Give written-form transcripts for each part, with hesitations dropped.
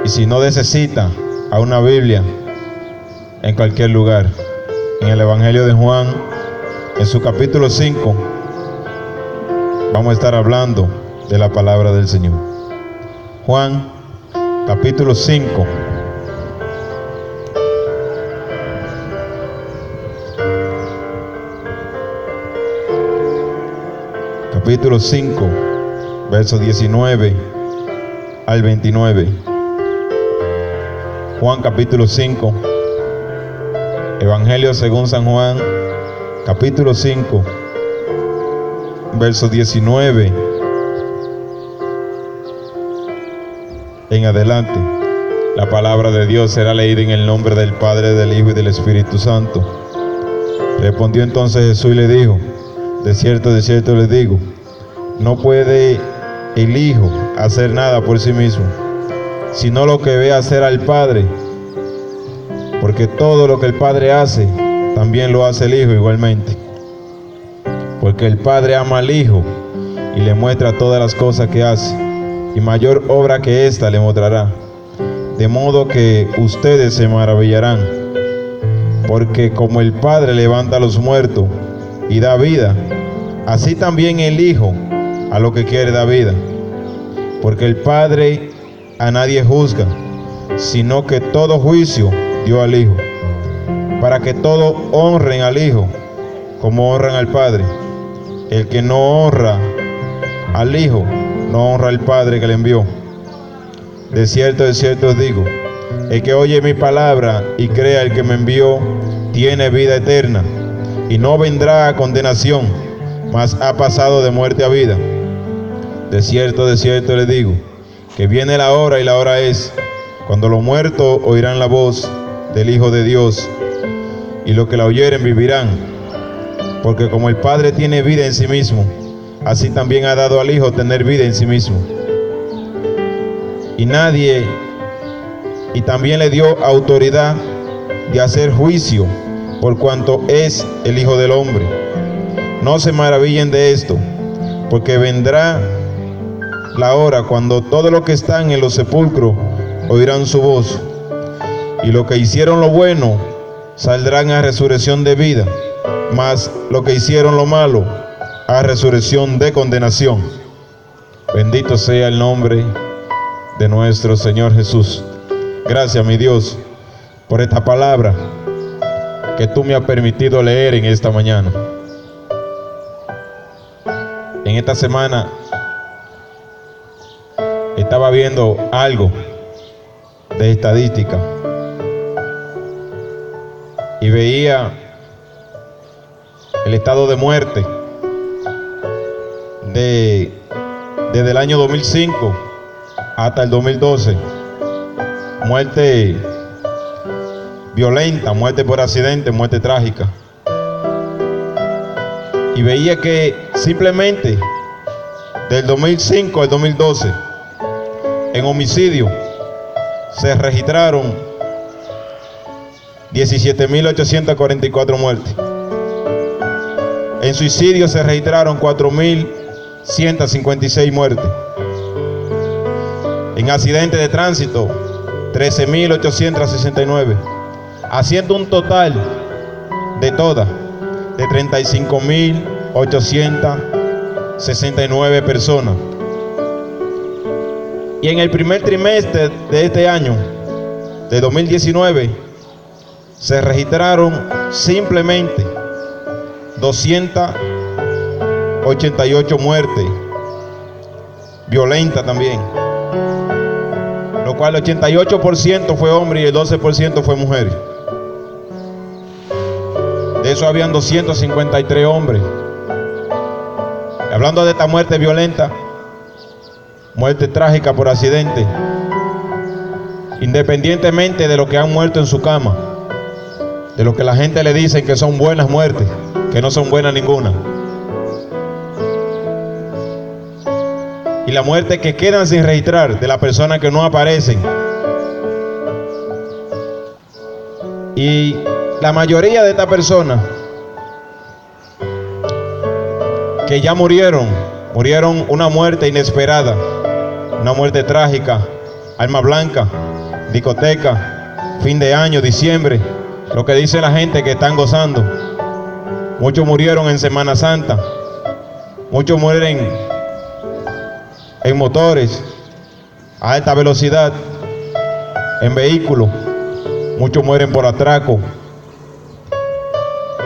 Y si no necesita a una Biblia, en cualquier lugar, en el Evangelio de Juan, en su capítulo 5, vamos a estar hablando de la palabra del Señor. Juan, capítulo 5. Capítulo 5, versos 19 al 29. Juan capítulo 5, Evangelio según San Juan, capítulo 5, versos 19 en adelante. La palabra de Dios será leída en el nombre del Padre, del Hijo y del Espíritu Santo. Respondió entonces Jesús y le dijo: de cierto les digo, no puede el Hijo hacer nada por sí mismo, sino lo que ve hacer al Padre, porque todo lo que el Padre hace, también lo hace el Hijo igualmente. Porque el Padre ama al Hijo y le muestra todas las cosas que hace, y mayor obra que ésta le mostrará, de modo que ustedes se maravillarán. Porque como el Padre levanta a los muertos y da vida, así también el Hijo a lo que quiere da vida. Porque el Padre a nadie juzga, sino que todo juicio dio al Hijo, para que todos honren al Hijo como honran al Padre. El que no honra al Hijo, no honra al Padre que le envió. De cierto os digo, el que oye mi palabra y crea el que me envió, tiene vida eterna, y no vendrá a condenación, mas ha pasado de muerte a vida. De cierto les digo, que viene la hora, y la hora es, cuando los muertos oirán la voz del Hijo de Dios, y los que la oyeren vivirán. Porque como el Padre tiene vida en sí mismo, así también ha dado al Hijo tener vida en sí mismo. Y también le dio autoridad de hacer juicio, por cuanto es el Hijo del Hombre. No se maravillen de esto, porque vendrá la hora cuando todos los que están en los sepulcros oirán su voz, y los que hicieron lo bueno saldrán a resurrección de vida, mas los que hicieron lo malo a resurrección de condenación. Bendito sea el nombre de nuestro Señor Jesús. Gracias, mi Dios, por esta palabra que tú me has permitido leer en esta mañana. En esta semana estaba viendo algo de estadística y veía el estado de muerte desde el año 2005 hasta el 2012. Muerte violenta, muerte por accidente, muerte trágica. Y veía que simplemente del 2005 al 2012 en homicidio se registraron 17.844 muertes. En suicidio se registraron 4.156 muertes. En accidentes de tránsito 13.869, haciendo un total de todas de 35.869 personas. Y en el primer trimestre de este año, de 2019, se registraron simplemente 288 muertes violentas también, lo cual el 88% fue hombre y el 12% fue mujer. De eso habían 253 hombres. Hablando de esta muerte violenta, muerte trágica por accidente, independientemente de lo que han muerto en su cama, de lo que la gente le dice que son buenas muertes, que no son buenas ninguna. Y la muerte que quedan sin registrar de las personas que no aparecen. Y la mayoría de estas personas que ya murieron una muerte inesperada, una muerte trágica, Alma blanca, discoteca, fin de año, diciembre, lo que dice la gente que están gozando. Muchos murieron en Semana Santa, muchos mueren en motores a alta velocidad, en vehículos, muchos mueren por atraco,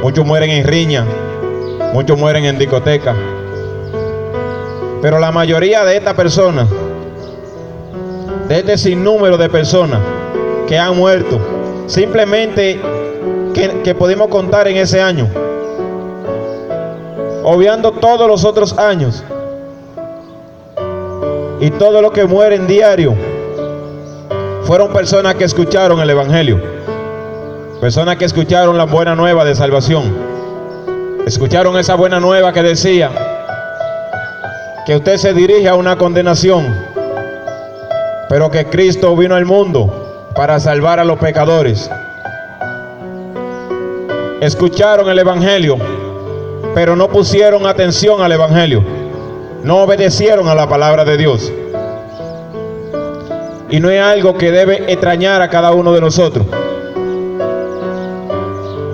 muchos mueren en riña, muchos mueren en discoteca. Pero la mayoría de estas personas, de este sinnúmero de personas que han muerto, simplemente que pudimos contar en ese año, obviando todos los otros años y todo lo que mueren diario, fueron personas que escucharon el Evangelio, personas que escucharon la buena nueva de salvación, escucharon esa buena nueva que decía que usted se dirige a una condenación, pero que Cristo vino al mundo para salvar a los pecadores. Escucharon el Evangelio, pero no pusieron atención al Evangelio, no obedecieron a la palabra de Dios. Y no es algo que debe extrañar a cada uno de nosotros,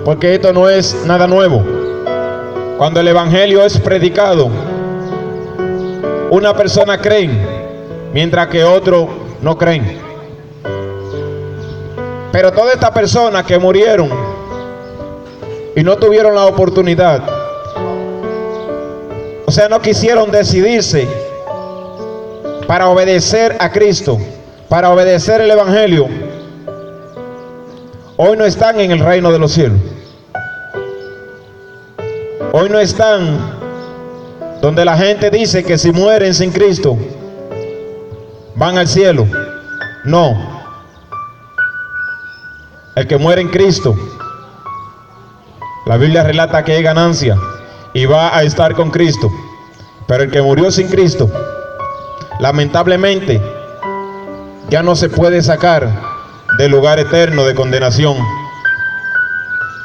porque esto no es nada nuevo. Cuando el Evangelio es predicado, una persona cree, mientras que otros no creen. Pero todas estas personas que murieron y no tuvieron la oportunidad, o sea, no quisieron decidirse para obedecer a Cristo, para obedecer el Evangelio, hoy no están en el reino de los cielos. Hoy no están donde la gente dice que si mueren sin Cristo van al cielo. No. El que muere en Cristo, la Biblia relata que es ganancia y va a estar con Cristo. Pero el que murió sin Cristo, lamentablemente, ya no se puede sacar del lugar eterno de condenación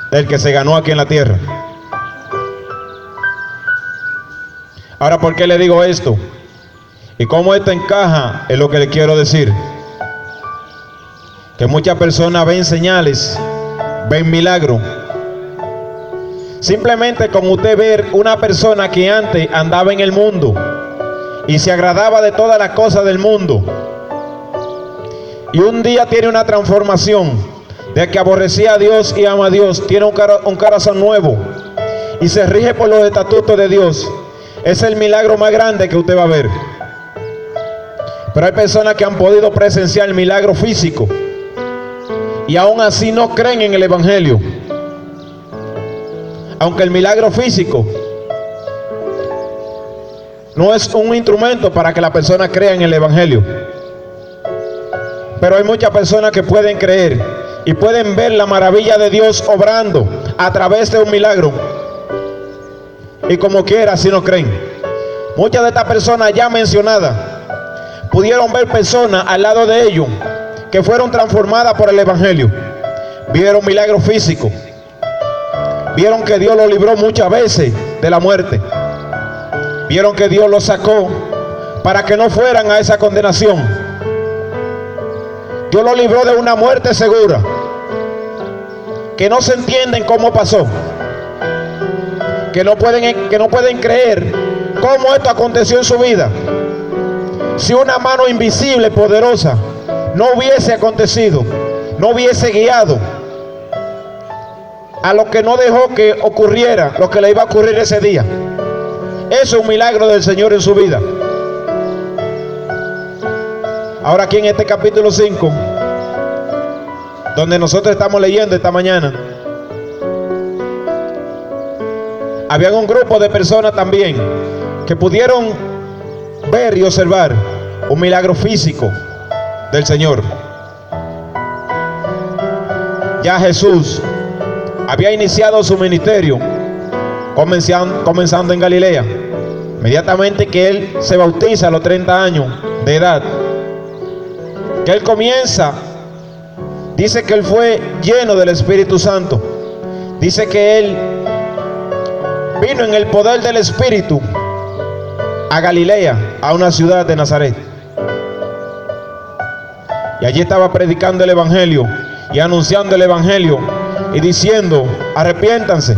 del que se ganó aquí en la tierra. Ahora, ¿por qué le digo esto? Y cómo esto encaja en lo que le quiero decir. Que muchas personas ven señales, ven milagros. Simplemente con usted ver una persona que antes andaba en el mundo y se agradaba de todas las cosas del mundo, y un día tiene una transformación de que aborrecía a Dios y ama a Dios, tiene un corazón nuevo y se rige por los estatutos de Dios, es el milagro más grande que usted va a ver. Pero hay personas que han podido presenciar el milagro físico y aún así no creen en el Evangelio, aunque el milagro físico no es un instrumento para que la persona crea en el Evangelio. Pero hay muchas personas que pueden creer y pueden ver la maravilla de Dios obrando a través de un milagro, y como quiera si no creen. Muchas de estas personas ya mencionadas pudieron ver personas al lado de ellos que fueron transformadas por el Evangelio. Vieron milagros físicos, vieron que Dios los libró muchas veces de la muerte, vieron que Dios los sacó para que no fueran a esa condenación. Dios los libró de una muerte segura que no se entienden cómo pasó, que no pueden creer cómo esto aconteció en su vida. Si una mano invisible, poderosa, no hubiese acontecido, no hubiese guiado a lo que no dejó que ocurriera lo que le iba a ocurrir ese día. Eso es un milagro del Señor en su vida. Ahora aquí en este capítulo 5, donde nosotros estamos leyendo esta mañana, había un grupo de personas también que pudieron ver y observar un milagro físico del Señor. Ya Jesús había iniciado su ministerio comenzando en Galilea. Inmediatamente que Él se bautiza a los 30 años de edad, que Él comienza, dice que Él fue lleno del Espíritu Santo. Dice que Él vino en el poder del Espíritu a Galilea, a una ciudad de Nazaret. Y allí estaba predicando el evangelio y anunciando el evangelio y diciendo: arrepiéntanse,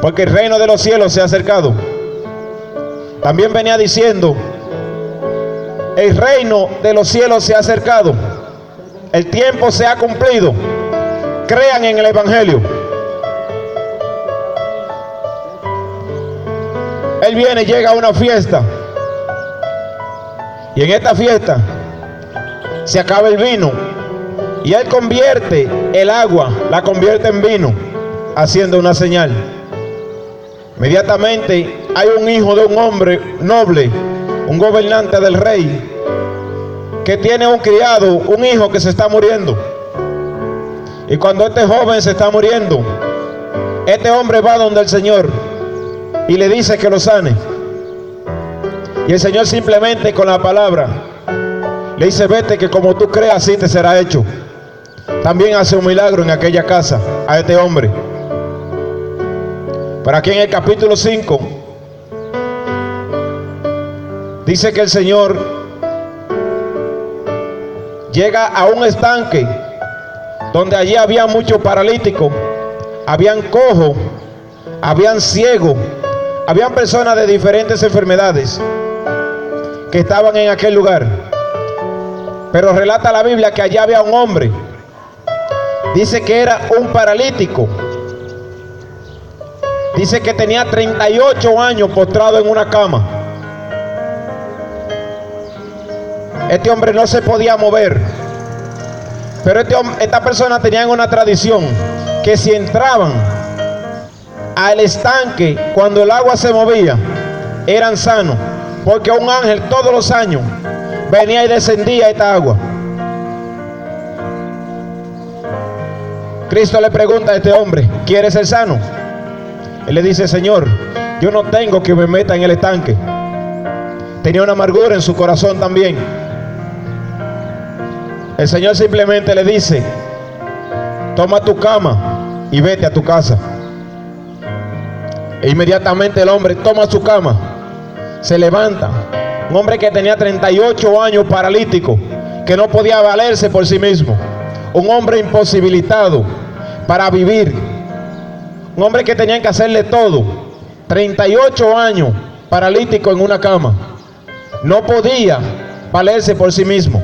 porque el reino de los cielos se ha acercado. También venía diciendo: el reino de los cielos se ha acercado, el tiempo se ha cumplido, crean en el evangelio. Él viene y llega a una fiesta, y en esta fiesta se acaba el vino, y él convierte el agua, la convierte en vino, haciendo una señal. Inmediatamente hay un hijo de un hombre noble, un gobernante del rey, que tiene un criado, un hijo que se está muriendo. Y cuando este joven se está muriendo, este hombre va donde el Señor y le dice que lo sane. Y el Señor simplemente con la palabra le dice: vete, que como tú creas así te será hecho. También hace un milagro en aquella casa a este hombre. Pero aquí en el capítulo 5 dice que el Señor llega a un estanque donde allí había muchos paralíticos, habían cojos, habían ciegos, habían personas de diferentes enfermedades que estaban en aquel lugar. Pero relata la Biblia que allá había un hombre, dice que era un paralítico, dice que tenía 38 años postrado en una cama. Este hombre no se podía mover, pero esta persona tenía una tradición que si entraban al estanque cuando el agua se movía, eran sanos, porque un ángel todos los años venía y descendía esta agua. Cristo le pregunta a este hombre: ¿quieres ser sano? Él le dice: Señor, yo no tengo que me meta en el estanque. Tenía una amargura en su corazón también. El Señor simplemente le dice: toma tu cama y vete a tu casa. E inmediatamente el hombre toma su cama, se levanta. Un hombre que tenía 38 años, paralítico, que no podía valerse por sí mismo, un hombre imposibilitado para vivir, un hombre que tenían que hacerle todo. 38 años paralítico en una cama, no podía valerse por sí mismo.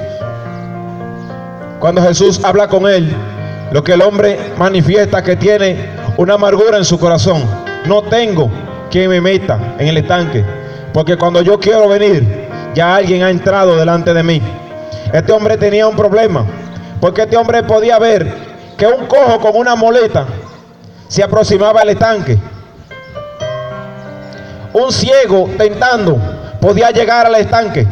Cuando Jesús habla con él, lo que el hombre manifiesta que tiene una amargura en su corazón: no tengo quien me meta en el estanque, porque cuando yo quiero venir, ya alguien ha entrado delante de mí. Este hombre tenía un problema, porque este hombre podía ver que un cojo con una muleta se aproximaba al estanque. Un ciego tentando podía llegar al estanque.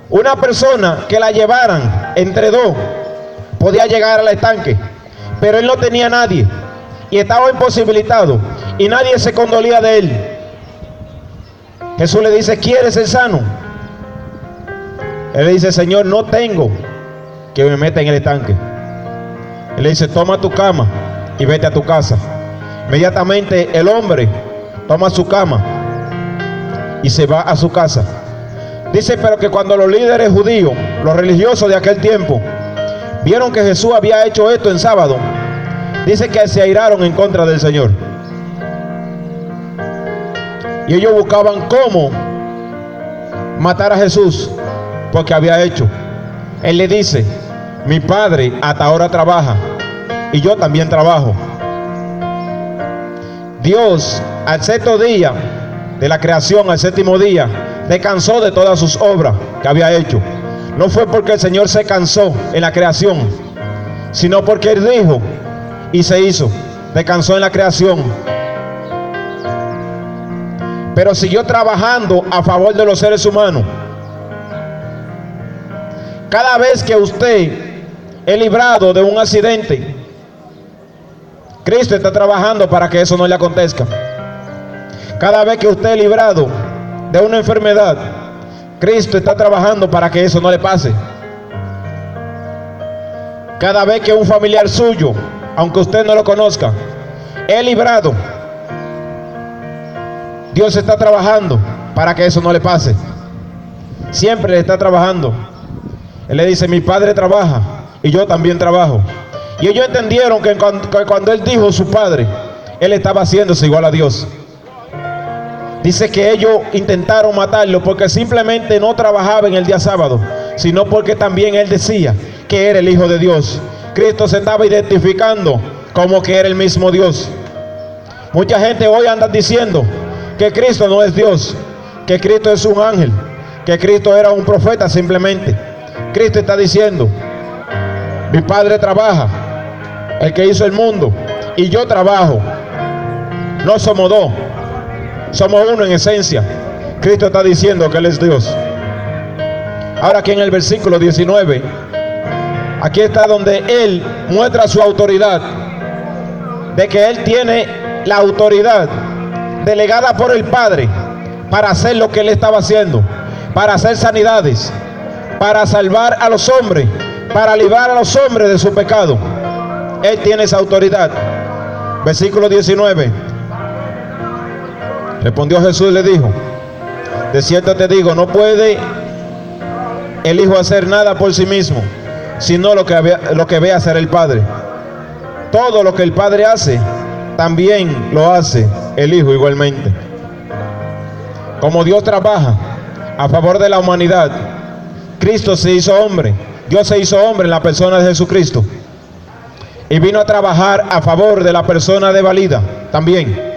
Una persona que la llevaran entre dos podía llegar al estanque, pero él no tenía nadie y estaba imposibilitado y nadie se condolía de él. Jesús le dice: ¿quieres ser sano? Él le dice: Señor, no tengo que me meta en el estanque. Él le dice: toma tu cama y vete a tu casa. Inmediatamente el hombre toma su cama y se va a su casa. Dice: pero que cuando los líderes judíos, los religiosos de aquel tiempo, vieron que Jesús había hecho esto en sábado, dice que se airaron en contra del Señor. Y ellos buscaban cómo matar a Jesús, porque había hecho. Él le dice: mi Padre hasta ahora trabaja y yo también trabajo. Dios, al sexto día de la creación, al séptimo día, descansó de todas sus obras que había hecho. No fue porque el Señor se cansó en la creación, sino porque Él dijo y se hizo. Descansó en la creación, pero siguió trabajando a favor de los seres humanos. Cada vez que usted es librado de un accidente, Cristo está trabajando para que eso no le acontezca. Cada vez que usted es librado de una enfermedad, Cristo está trabajando para que eso no le pase. Cada vez que un familiar suyo, aunque usted no lo conozca, es librado, Dios está trabajando para que eso no le pase. Siempre le está trabajando. Él le dice, mi padre trabaja y yo también trabajo. Y ellos entendieron que cuando él dijo su padre, él estaba haciéndose igual a Dios. Dice que ellos intentaron matarlo porque simplemente no trabajaba en el día sábado, sino porque también él decía que era el Hijo de Dios. Cristo se estaba identificando como que era el mismo Dios. Mucha gente hoy anda diciendo que Cristo no es Dios, que Cristo es un ángel, que Cristo era un profeta simplemente. Cristo está diciendo, mi Padre trabaja, el que hizo el mundo, y yo trabajo. No somos dos, somos uno en esencia. Cristo está diciendo que Él es Dios. Ahora aquí en el versículo 19, aquí está donde Él muestra su autoridad, de que Él tiene la autoridad delegada por el Padre para hacer lo que Él estaba haciendo, para hacer sanidades, para salvar a los hombres, para librar a los hombres de su pecado. Él tiene esa autoridad. Versículo 19. Respondió Jesús y le dijo, de cierto te digo, no puede el Hijo hacer nada por sí mismo, sino lo que ve hacer el Padre. Todo lo que el Padre hace, también lo hace el Hijo igualmente. Como Dios trabaja a favor de la humanidad, Cristo se hizo hombre. Dios se hizo hombre en la persona de Jesucristo y vino a trabajar a favor de la persona desvalida también.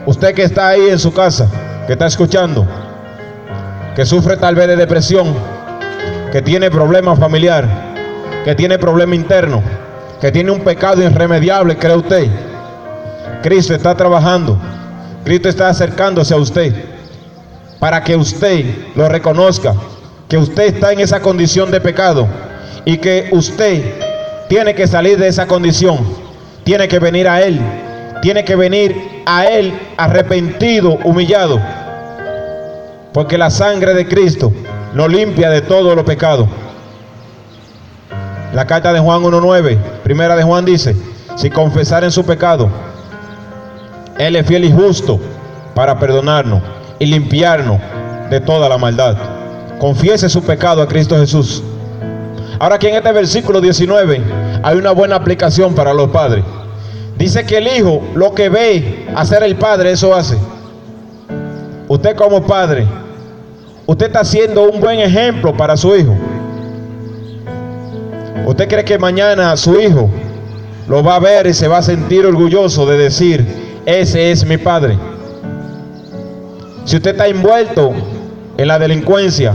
Usted que está ahí en su casa, que está escuchando, que sufre tal vez de depresión, que tiene problema familiar, que tiene problema interno, que tiene un pecado irremediable, ¿cree usted? Cristo está trabajando, Cristo está acercándose a usted para que usted lo reconozca, que usted está en esa condición de pecado y que usted tiene que salir de esa condición, tiene que venir a Él, tiene que venir a Él arrepentido, humillado, porque la sangre de Cristo lo limpia de todo lo pecado. La carta de Juan 1:9, primera de Juan dice, si confesaren su pecado, Él es fiel y justo para perdonarnos y limpiarnos de toda la maldad. Confiese su pecado a Cristo Jesús. Ahora aquí en este versículo 19 hay una buena aplicación para los padres. Dice que el hijo lo que ve hacer el padre, eso hace. Usted como padre, usted está siendo un buen ejemplo para su hijo. ¿Usted cree que mañana su hijo lo va a ver y se va a sentir orgulloso de decir, ese es mi padre? Si usted está envuelto en la delincuencia,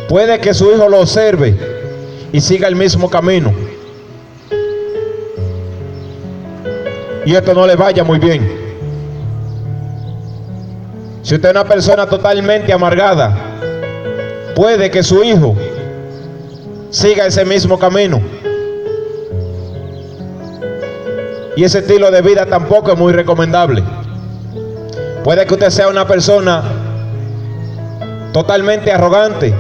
puede que su hijo lo observe y siga el mismo camino, y esto no le vaya muy bien. Si usted es una persona totalmente amargada, puede que su hijo siga ese mismo camino, y ese estilo de vida tampoco es muy recomendable. Puede que usted sea una persona totalmente arrogante,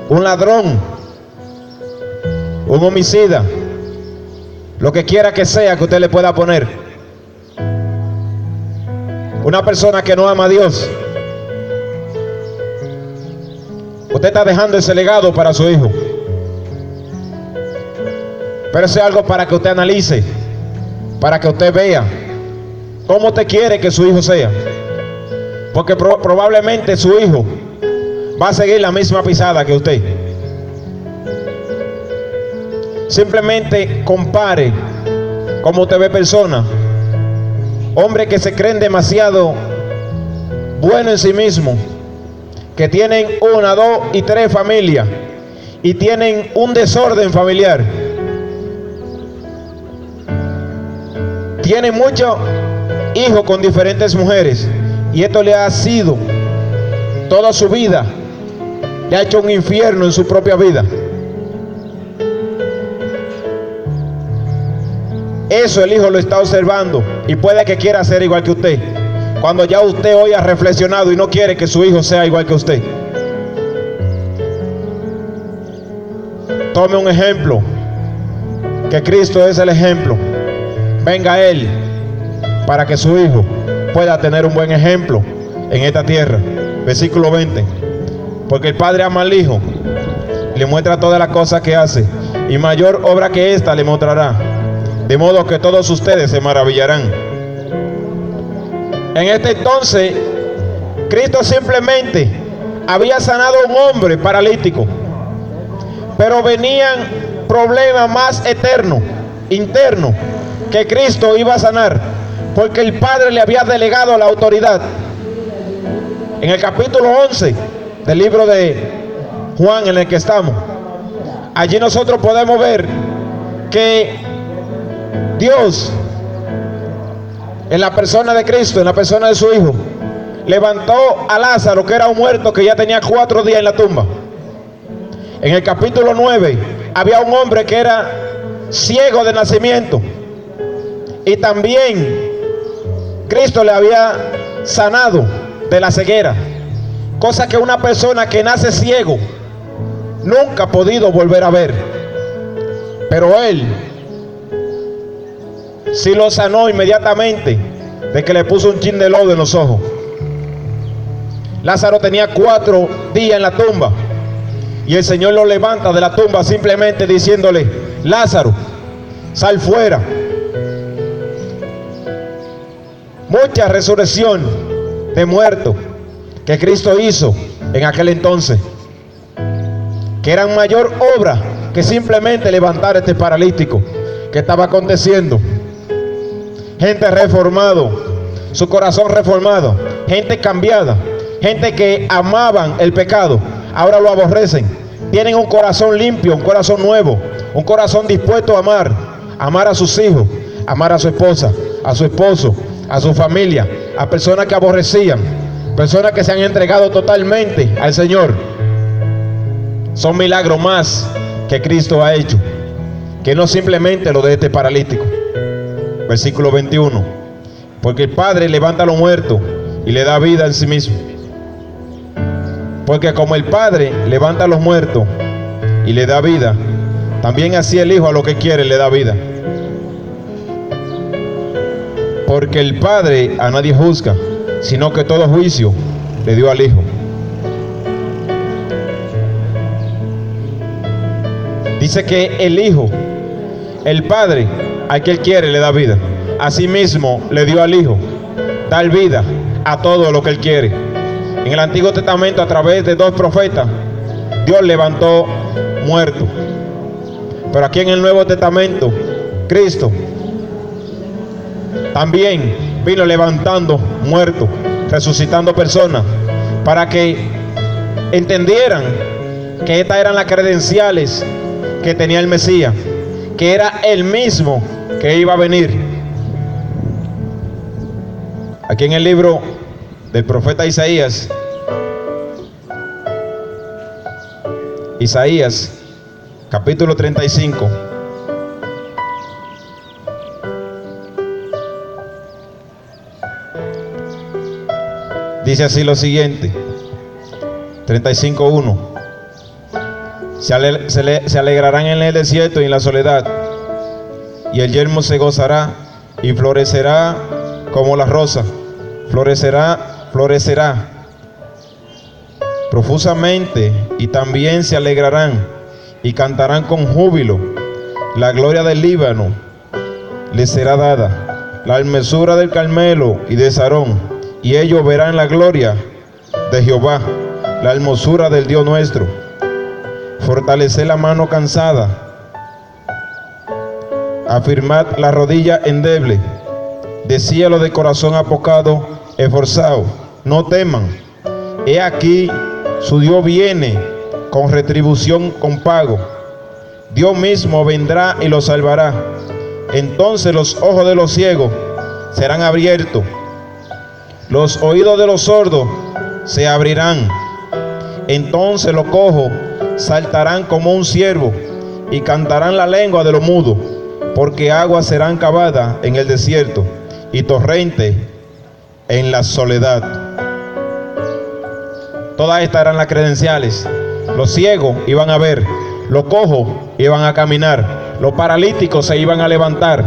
un ladrón, un homicida, lo que quiera que sea que usted le pueda poner. Una persona que no ama a Dios. Usted está dejando ese legado para su hijo. Pero eso es algo para que usted analice, para que usted vea cómo usted quiere que su hijo sea. Porque probablemente su hijo va a seguir la misma pisada que usted. Simplemente compare cómo usted ve personas, hombres que se creen demasiado buenos en sí mismos, que tienen 1, 2 y 3 familias y tienen un desorden familiar. Tienen muchos hijos con diferentes mujeres y esto le ha sido toda su vida, le ha hecho un infierno en su propia vida. Eso el hijo lo está observando y puede que quiera ser igual que usted, cuando ya usted hoy ha reflexionado y no quiere que su hijo sea igual que usted. Tome un ejemplo, que Cristo es el ejemplo. Venga a Él para que su hijo pueda tener un buen ejemplo en esta tierra. Versículo 20. Porque el Padre ama al Hijo, le muestra todas las cosas que hace, y mayor obra que esta le mostrará, de modo que todos ustedes se maravillarán. En este entonces, Cristo simplemente había sanado a un hombre paralítico, pero venían problemas más eternos, internos, que Cristo iba a sanar, porque el Padre le había delegado la autoridad. En el capítulo 11 del libro de Juan, en el que estamos, allí nosotros podemos ver que Dios, en la persona de Cristo, en la persona de su Hijo, levantó a Lázaro, que era un muerto que ya tenía 4 días en la tumba. En el capítulo 9 había un hombre que era ciego de nacimiento, y también Cristo le había sanado de la ceguera, cosa que una persona que nace ciego nunca ha podido volver a ver. Pero él sí lo sanó inmediatamente, de que le puso un chin de lodo en los ojos. Lázaro tenía 4 días en la tumba, y el Señor lo levanta de la tumba simplemente diciéndole: Lázaro, sal fuera. Mucha resurrección de muertos que Cristo hizo en aquel entonces, que eran mayor obra que simplemente levantar a este paralítico que estaba aconteciendo. Gente reformado, su corazón reformado, gente cambiada, gente que amaban el pecado, ahora lo aborrecen. Tienen un corazón limpio, un corazón nuevo, un corazón dispuesto a amar a sus hijos, amar a su esposa, a su esposo, a su familia, a personas que aborrecían, personas que se han entregado totalmente al Señor. Son milagros más que Cristo ha hecho, que no simplemente lo de este paralítico. Versículo 21. Porque el Padre levanta a los muertos y le da vida en sí mismo. Porque como el Padre levanta a los muertos y le da vida, también así el Hijo a lo que quiere le da vida. Porque el Padre a nadie juzga, sino que todo juicio le dio al Hijo. Dice que el Hijo, el Padre, al que Él quiere le da vida. Asimismo le dio al Hijo dar vida a todo lo que Él quiere. En el Antiguo Testamento, a través de 2 profetas, Dios levantó muertos. Pero aquí en el Nuevo Testamento, Cristo también vino levantando muertos, resucitando personas, para que entendieran que estas eran las credenciales que tenía el Mesías, que era el mismo que iba a venir. Aquí en el libro del profeta Isaías, capítulo 35, dice así lo siguiente: 35:1. Se alegrarán en el desierto y en la soledad, y el yermo se gozará y florecerá como la rosa, florecerá profusamente, y también se alegrarán y cantarán con júbilo. La gloria del Líbano les será dada, la hermosura del Carmelo y de Sarón, y ellos verán la gloria de Jehová, la hermosura del Dios nuestro. Fortaleced la mano cansada, afirmad la rodilla endeble, decía lo de corazón apocado, esforzado, no teman, he aquí su Dios viene con retribución, con pago. Dios mismo vendrá y los salvará. Entonces los ojos de los ciegos serán abiertos, los oídos de los sordos se abrirán. Entonces los cojos saltarán como un ciervo y cantarán la lengua de los mudos, porque aguas serán cavadas en el desierto y torrentes en la soledad. Todas estas eran las credenciales. Los ciegos iban a ver, los cojos iban a caminar, los paralíticos se iban a levantar,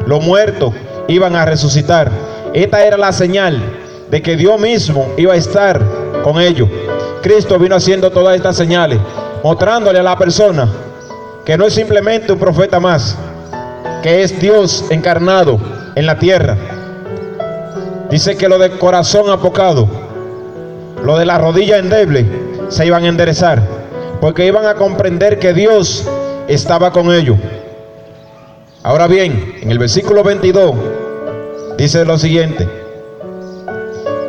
los muertos iban a resucitar, Esta era la señal de que Dios mismo iba a estar con ellos. Cristo vino haciendo todas estas señales, mostrándole a la persona que no es simplemente un profeta más, que es Dios encarnado en la tierra. Dice que lo de corazón apocado, lo de la rodilla endeble, se iban a enderezar, porque iban a comprender que Dios estaba con ellos. Ahora bien, en el versículo 22 dice lo siguiente: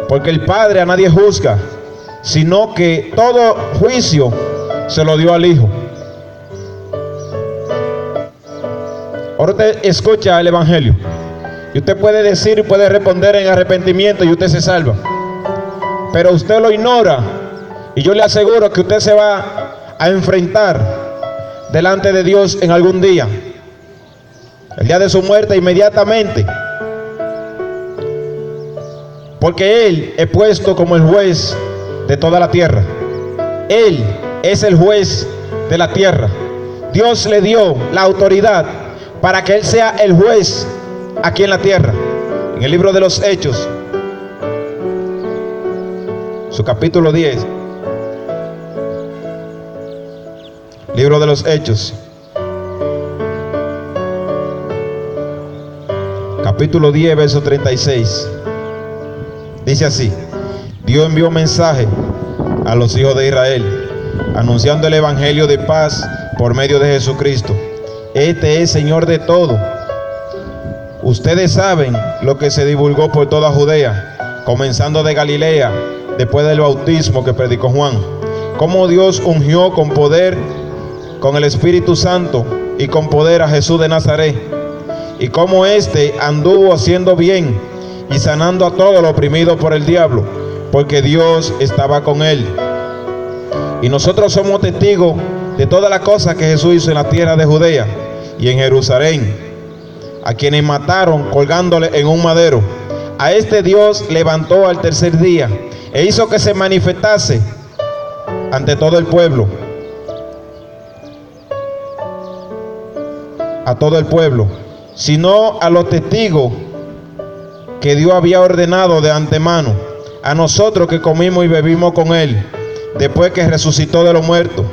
porque el Padre a nadie juzga, sino que todo juicio se lo dio al Hijo. Ahora usted escucha el Evangelio y usted puede decir y puede responder en arrepentimiento y usted se salva, pero usted lo ignora, y yo le aseguro que usted se va a enfrentar delante de Dios en algún día, el día de su muerte inmediatamente, porque Él es puesto como el juez de toda la tierra. Él es el juez de la tierra. Dios le dio la autoridad para que Él sea el juez aquí en la tierra. En el libro de los Hechos, su capítulo 10, libro de los Hechos, capítulo 10, verso 36, dice así: Dios envió mensaje a los hijos de Israel, anunciando el evangelio de paz por medio de Jesucristo. Este es Señor de todo. Ustedes saben lo que se divulgó por toda Judea, comenzando de Galilea, después del bautismo que predicó Juan, cómo Dios ungió con poder, con el Espíritu Santo y con poder a Jesús de Nazaret, y cómo éste anduvo haciendo bien y sanando a todos los oprimidos por el diablo, porque Dios estaba con él. Y nosotros somos testigos de todas las cosas que Jesús hizo en la tierra de Judea y en Jerusalén, a quienes mataron colgándole en un madero. A este Dios levantó al tercer día e hizo que se manifestase ante todo el pueblo, a todo el pueblo, sino a los testigos que Dios había ordenado de antemano, a nosotros que comimos y bebimos con Él después que resucitó de los muertos,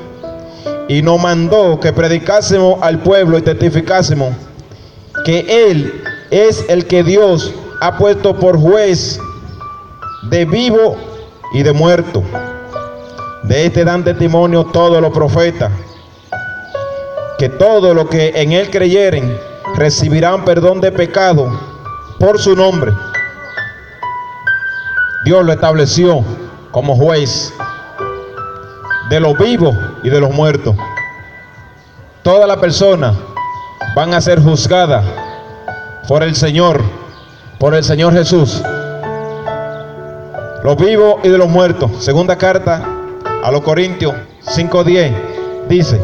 y nos mandó que predicásemos al pueblo y testificásemos que Él es el que Dios ha puesto por juez de vivo y de muerto. De este dan testimonio todos los profetas, que todos los que en Él creyeren recibirán perdón de pecado por su nombre. Dios lo estableció como juez de los vivos y de los muertos. Todas las personas van a ser juzgadas por el Señor Jesús, los vivos y de los muertos. Segunda carta a los Corintios 5:10 dice,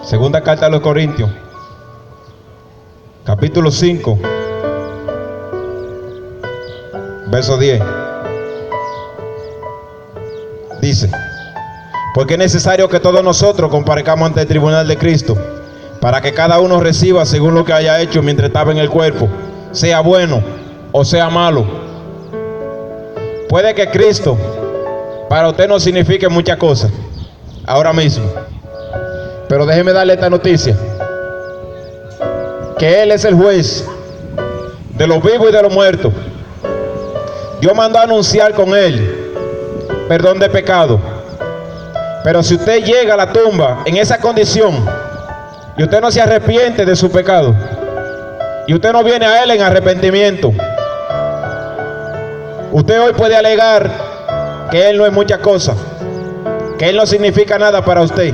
segunda carta a los Corintios, capítulo 5, verso 10, dice: porque es necesario que todos nosotros comparezcamos ante el tribunal de Cristo, para que cada uno reciba según lo que haya hecho mientras estaba en el cuerpo, sea bueno o sea malo. Puede que Cristo para usted no signifique muchas cosas ahora mismo, pero déjeme darle esta noticia, que Él es el juez de los vivos y de los muertos. Dios mandó a anunciar con Él perdón de pecado. Pero si usted llega a la tumba en esa condición y usted no se arrepiente de su pecado, y usted no viene a Él en arrepentimiento, usted hoy puede alegar que Él no es muchas cosas, que Él no significa nada para usted,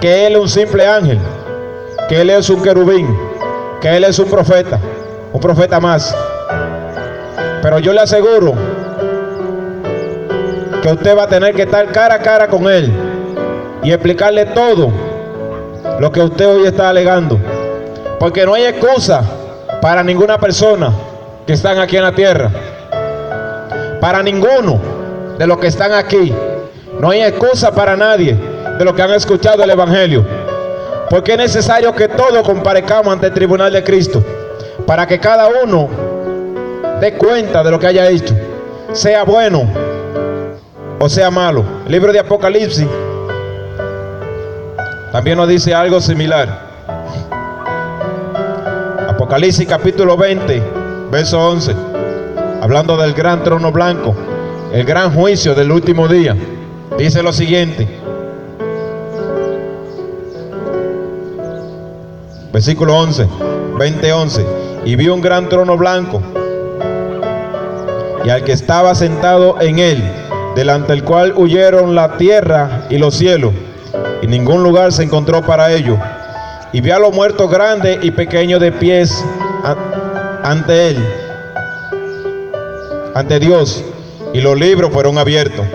que Él es un simple ángel, que Él es un querubín, que Él es un profeta más. Pero yo le aseguro que usted va a tener que estar cara a cara con Él y explicarle todo lo que usted hoy está alegando, porque no hay excusa para ninguna persona que están aquí en la tierra, para ninguno de los que están aquí. No hay excusa para nadie de los que han escuchado el Evangelio. Porque es necesario que todos comparezcamos ante el tribunal de Cristo, para que cada uno dé cuenta de lo que haya hecho, sea bueno o sea malo. El libro de Apocalipsis también nos dice algo similar. Apocalipsis capítulo 20, verso 11, hablando del gran trono blanco, el gran juicio del último día, dice lo siguiente. Versículo 11, 20:11. Y vi un gran trono blanco, y al que estaba sentado en él, delante del cual huyeron la tierra y los cielos, y ningún lugar se encontró para ellos. Y vi a los muertos grandes y pequeños de pies ante él, ante Dios, y los libros fueron abiertos.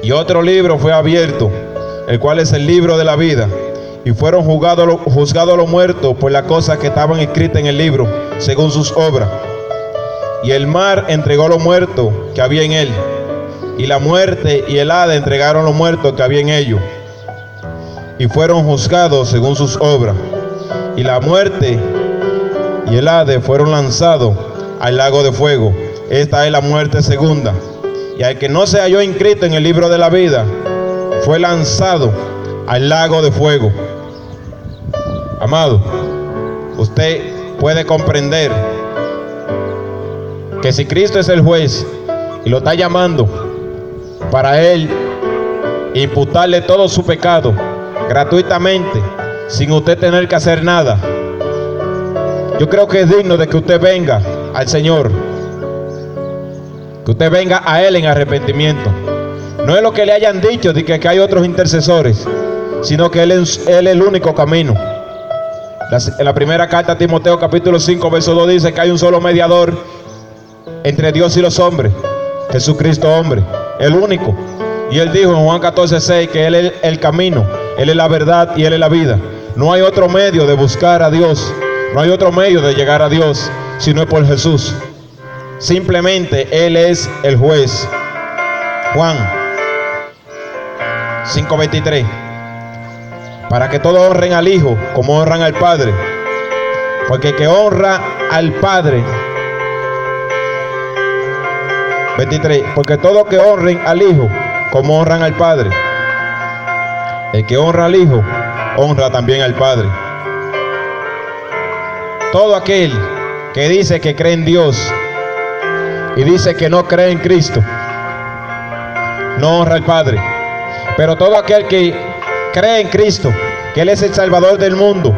Y otro libro fue abierto, el cual es el libro de la vida. Y fueron juzgados los muertos por las cosas que estaban escritas en el libro, según sus obras. Y el mar entregó los muertos que había en él, y la muerte y el Hades entregaron los muertos que había en ellos, y fueron juzgados según sus obras. Y la muerte y el Hades fueron lanzados al lago de fuego. Esta es la muerte segunda. Y al que no se halló inscrito en el libro de la vida, fue lanzado al lago de fuego. Amado, usted puede comprender que si Cristo es el juez y lo está llamando para él imputarle todo su pecado gratuitamente, sin usted tener que hacer nada, yo creo que es digno de que usted venga al Señor, que usted venga a Él en arrepentimiento. No es lo que le hayan dicho de que hay otros intercesores, sino que Él es el único camino. En la primera carta a Timoteo capítulo 5 verso 2 dice que hay un solo mediador entre Dios y los hombres, Jesucristo hombre, el único. Y Él dijo en Juan 14:6 que Él es el camino, Él es la verdad y Él es la vida. No hay otro medio de buscar a Dios, no hay otro medio de llegar a Dios, sino es por Jesús. Simplemente Él es el juez. Juan 5:23. Para que todos honren al Hijo como honran al Padre. Porque el que honra al Padre, 23, porque todos que honren al Hijo como honran al Padre. El que honra al Hijo, honra también al Padre. Todo aquel que dice que cree en Dios y dice que no cree en Cristo, no honra al Padre. Pero todo aquel que cree en Cristo, que Él es el Salvador del mundo,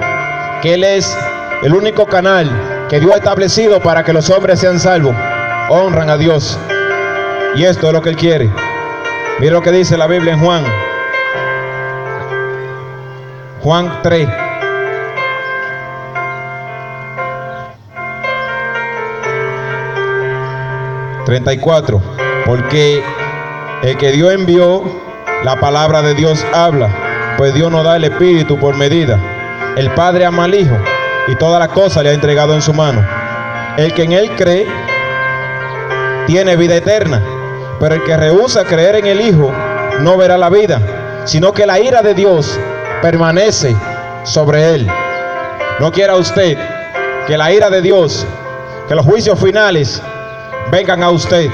que Él es el único canal que Dios ha establecido para que los hombres sean salvos, honran a Dios. Y esto es lo que Él quiere. Mira lo que dice la Biblia en Juan 3. ...34... Porque el que Dios envió, la palabra de Dios habla, pues Dios nos da el Espíritu por medida. El Padre ama al Hijo y todas las cosas le ha entregado en su mano. El que en Él cree tiene vida eterna, pero el que rehúsa creer en el Hijo no verá la vida, sino que la ira de Dios permanece sobre él. No quiera usted que la ira de Dios, que los juicios finales vengan a usted.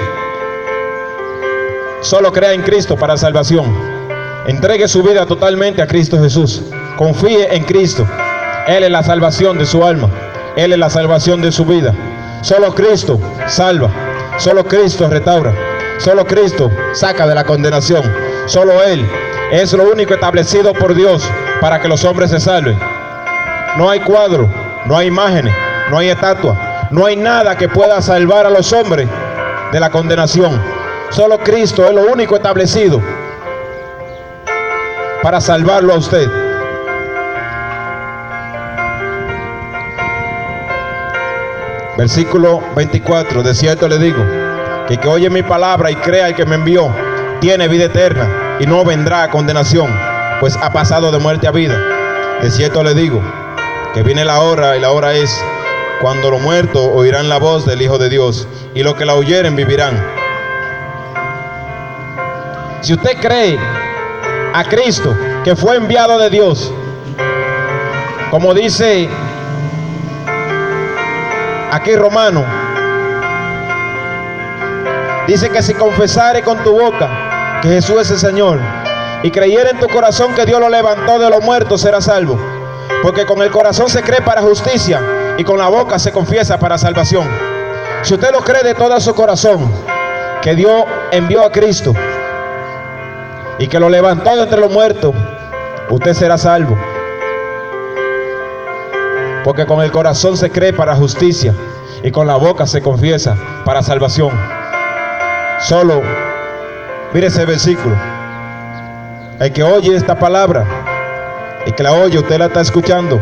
Solo crea en Cristo para salvación. Entregue su vida totalmente a Cristo Jesús. Confíe en Cristo. Él es la salvación de su alma. Él es la salvación de su vida. Solo Cristo salva. Solo Cristo restaura. Solo Cristo saca de la condenación. Solo Él es lo único establecido por Dios para que los hombres se salven. No hay cuadro, no hay imágenes, no hay estatua, no hay nada que pueda salvar a los hombres de la condenación. Solo Cristo es lo único establecido para salvarlo a usted. Versículo 24. De cierto le digo, que el que oye mi palabra y crea el que me envió, tiene vida eterna y no vendrá a condenación, pues ha pasado de muerte a vida. De cierto le digo, que viene la hora, y la hora es cuando los muertos oirán la voz del Hijo de Dios, y los que la oyeren vivirán. Si usted cree a Cristo, que fue enviado de Dios, Como dice aquí Romano, dice que si confesares con tu boca que Jesús es el Señor y creyere en tu corazón que Dios lo levantó de los muertos, serás salvo. Porque con el corazón se cree para justicia y con la boca se confiesa para salvación. Si usted lo cree de todo su corazón, que Dios envió a Cristo y que lo levantó de entre los muertos, usted será salvo. Porque con el corazón se cree para justicia y con la boca se confiesa para salvación. Solo mire ese versículo. El que oye esta palabra, el que la oye, usted la está escuchando.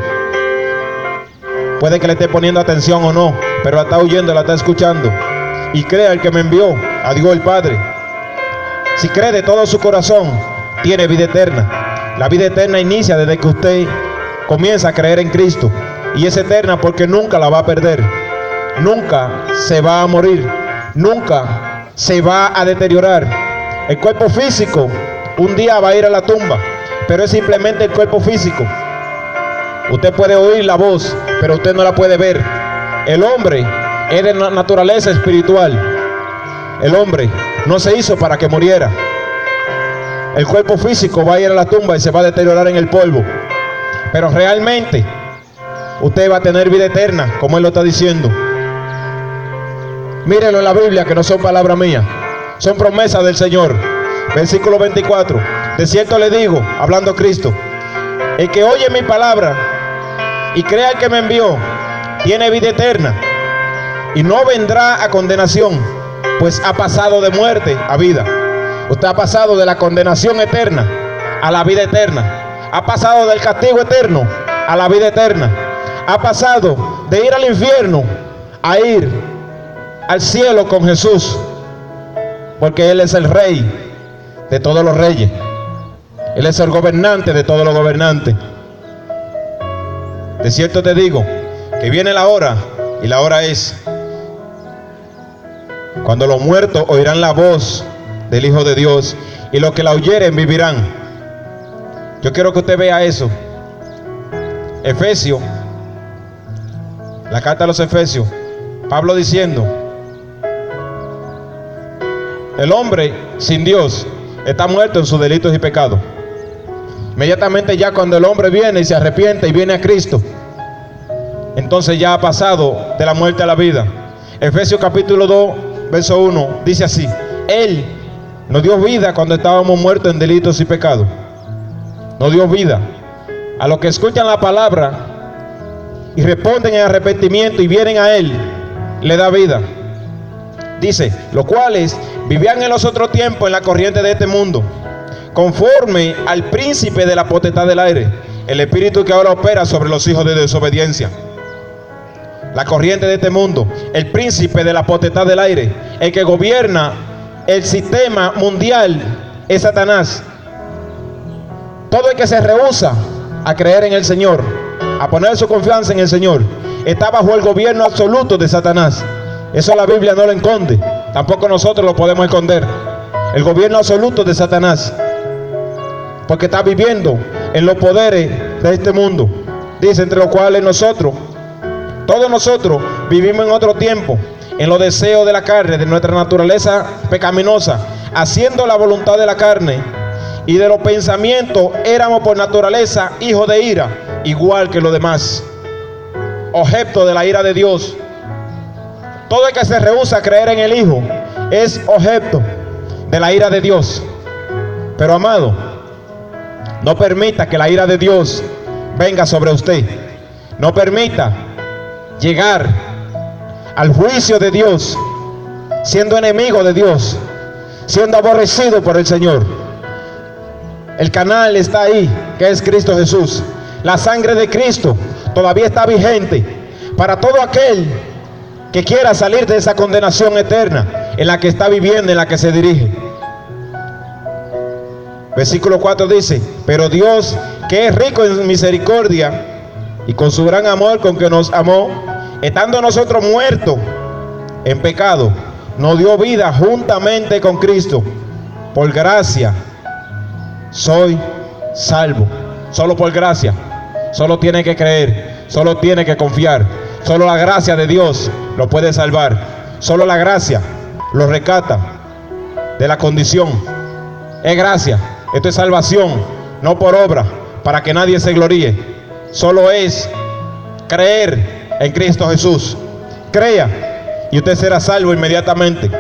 Puede que le esté poniendo atención o no, pero la está oyendo, la está escuchando. Y cree al que me envió, a Dios el Padre. Si cree de todo su corazón, tiene vida eterna. La vida eterna inicia desde que usted comienza a creer en Cristo. Y es eterna porque nunca la va a perder. Nunca se va a morir. Nunca se va a deteriorar. El cuerpo físico un día va a ir a la tumba, pero es simplemente el cuerpo físico. Usted puede oír la voz, pero usted no la puede ver. El hombre es de naturaleza espiritual. El hombre no se hizo para que muriera. El cuerpo físico va a ir a la tumba y se va a deteriorar en el polvo, pero realmente usted va a tener vida eterna, como Él lo está diciendo. Mírenlo en la Biblia, que no son palabras mías, son promesas del Señor. Versículo 24. De cierto le digo, hablando Cristo, el que oye mi palabra y crea al que me envió, tiene vida eterna y no vendrá a condenación, pues ha pasado de muerte a vida. Usted ha pasado de la condenación eterna a la vida eterna. Ha pasado del castigo eterno a la vida eterna. Ha pasado de ir al infierno a ir al cielo con Jesús, porque Él es el Rey de todos los reyes. Él es el gobernante de todos los gobernantes. De cierto te digo que viene la hora, y la hora es cuando los muertos oirán la voz del Hijo de Dios, y los que la oyeren vivirán. Yo quiero que usted vea eso. Efesios, la carta a los Efesios, Pablo diciendo: el hombre sin Dios está muerto en sus delitos y pecados. Inmediatamente ya cuando el hombre viene y se arrepiente y viene a Cristo, entonces ya ha pasado de la muerte a la vida. Efesios capítulo 2, verso 1, dice así: Él nos dio vida cuando estábamos muertos en delitos y pecados. Nos dio vida. A los que escuchan la palabra y responden en arrepentimiento y vienen a Él, le da vida. Dice: los cuales vivían en los otros tiempos en la corriente de este mundo, conforme al príncipe de la potestad del aire, el espíritu que ahora opera sobre los hijos de desobediencia. La corriente de este mundo, el príncipe de la potestad del aire, el que gobierna el sistema mundial, es Satanás. Todo el que se rehúsa a creer en el Señor, a poner su confianza en el Señor, está bajo el gobierno absoluto de Satanás. Eso la Biblia no lo esconde, tampoco nosotros lo podemos esconder. El gobierno absoluto de Satanás, porque está viviendo en los poderes de este mundo. Dice: entre los cuales nosotros, todos nosotros, vivimos en otro tiempo, en los deseos de la carne, de nuestra naturaleza pecaminosa, haciendo la voluntad de la carne y de los pensamientos. Éramos por naturaleza hijos de ira, igual que los demás, objeto de la ira de Dios. Todo el que se rehúsa a creer en el Hijo es objeto de la ira de Dios. Pero amado, no permita que la ira de Dios venga sobre usted. No permita llegar al juicio de Dios siendo enemigo de Dios, siendo aborrecido por el Señor. El canal está ahí, que es Cristo Jesús. La sangre de Cristo todavía está vigente para todo aquel que quiera salir de esa condenación eterna en la que está viviendo, en la que se dirige. Versículo 4 dice: pero Dios, que es rico en misericordia y con su gran amor con que nos amó, estando nosotros muertos en pecado, nos dio vida juntamente con Cristo. Por gracia soy salvo. Solo por gracia. solo tiene que creer, solo tiene que confiar. Solo la gracia de Dios lo puede salvar. Solo la gracia lo rescata de la condición. Es gracia, esto es salvación, no por obra, para que nadie se gloríe. Solo es creer en Cristo Jesús. Crea y usted será salvo inmediatamente.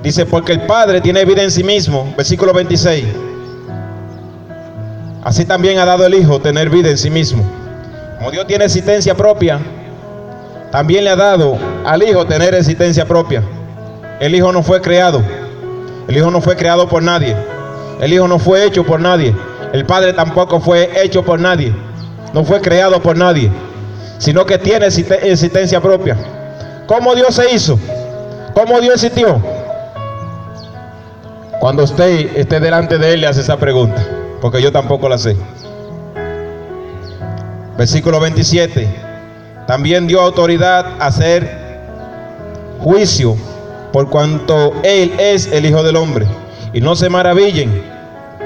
Dice, porque el Padre tiene vida en sí mismo, versículo 26. Así también ha dado el Hijo tener vida en sí mismo. Como Dios tiene existencia propia, también le ha dado al Hijo tener existencia propia. El Hijo no fue creado. El Hijo no fue creado por nadie. El Hijo no fue hecho por nadie. El Padre tampoco fue hecho por nadie. No fue creado por nadie, sino que tiene existencia propia. ¿Cómo Dios se hizo? ¿Cómo Dios existió? Cuando usted esté delante de Él, le hace esa pregunta, porque yo tampoco la sé. Versículo 27. También dio autoridad a hacer juicio, por cuanto Él es el Hijo del Hombre. Y no se maravillen,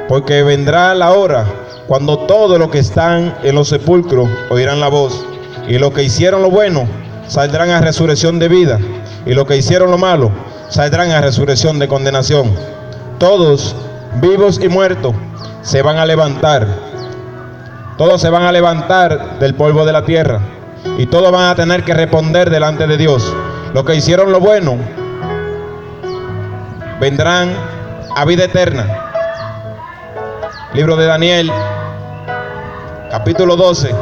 porque vendrá la hora cuando todos los que están en los sepulcros oirán la voz. Y los que hicieron lo bueno saldrán a resurrección de vida, y los que hicieron lo malo saldrán a resurrección de condenación. Todos, vivos y muertos, se van a levantar. Todos se van a levantar del polvo de la tierra, y todos van a tener que responder delante de Dios. Los que hicieron lo bueno vendrán a vida eterna. Libro de Daniel, capítulo 12,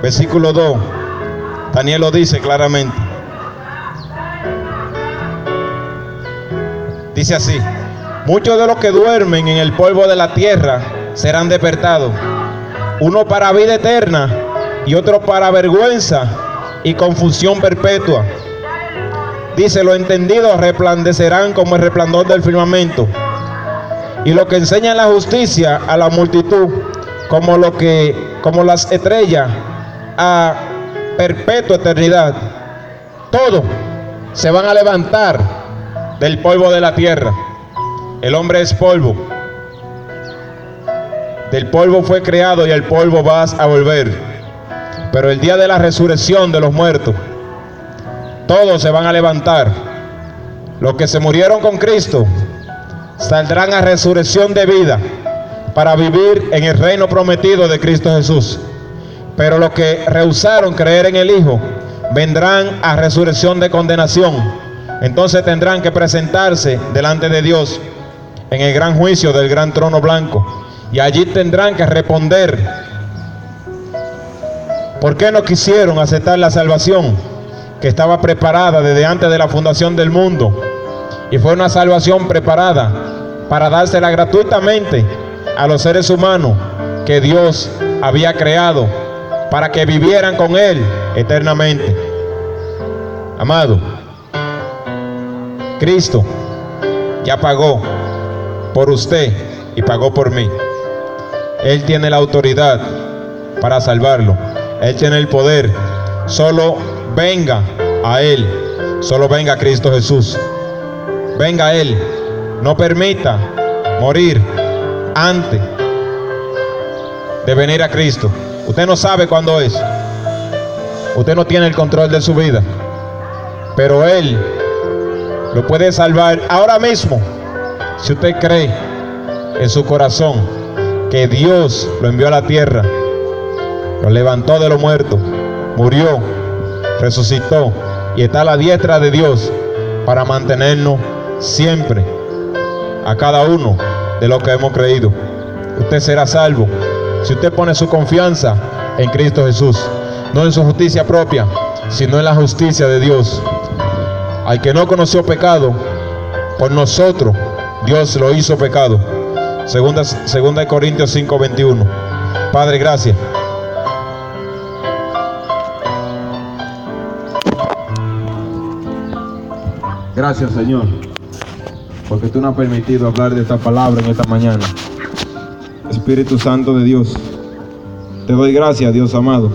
versículo 2. Daniel lo dice claramente. Dice así: muchos de los que duermen en el polvo de la tierra serán despertados, uno para vida eterna y otro para vergüenza y confusión perpetua. Dice, los entendidos resplandecerán como el resplandor del firmamento, y los que enseñan la justicia a la multitud como las estrellas a perpetua eternidad. Todos se van a levantar del polvo de la tierra. El hombre es polvo. Del polvo fue creado y al polvo vas a volver. Pero el día de la resurrección de los muertos, todos se van a levantar. Los que se murieron con Cristo saldrán a resurrección de vida para vivir en el reino prometido de Cristo Jesús. Pero los que rehusaron creer en el Hijo vendrán a resurrección de condenación. Entonces tendrán que presentarse delante de Dios en el gran juicio del gran trono blanco, y allí tendrán que responder por qué no quisieron aceptar la salvación que estaba preparada desde antes de la fundación del mundo, y fue una salvación preparada para dársela gratuitamente a los seres humanos que Dios había creado para que vivieran con Él eternamente. Amado, Cristo ya pagó por usted y pagó por mí. Él tiene la autoridad para salvarlo. Él tiene el poder. Solo venga a Él. Solo venga a Cristo Jesús. Venga a Él. No permita morir antes de venir a Cristo. Usted no sabe cuándo es. Usted no tiene el control de su vida. Pero Él lo puede salvar ahora mismo, si usted cree en su corazón que Dios lo envió a la tierra, lo levantó de los muertos, murió, resucitó y está a la diestra de Dios para mantenernos siempre, a cada uno de los que hemos creído. Usted será salvo si usted pone su confianza en Cristo Jesús, no en su justicia propia, sino en la justicia de Dios. Al que no conoció pecado, por nosotros Dios lo hizo pecado. Segunda de Corintios 5:21. Padre, gracias. Gracias, Señor, porque tú nos has permitido hablar de esta palabra en esta mañana. Espíritu Santo de Dios, te doy gracias, Dios amado,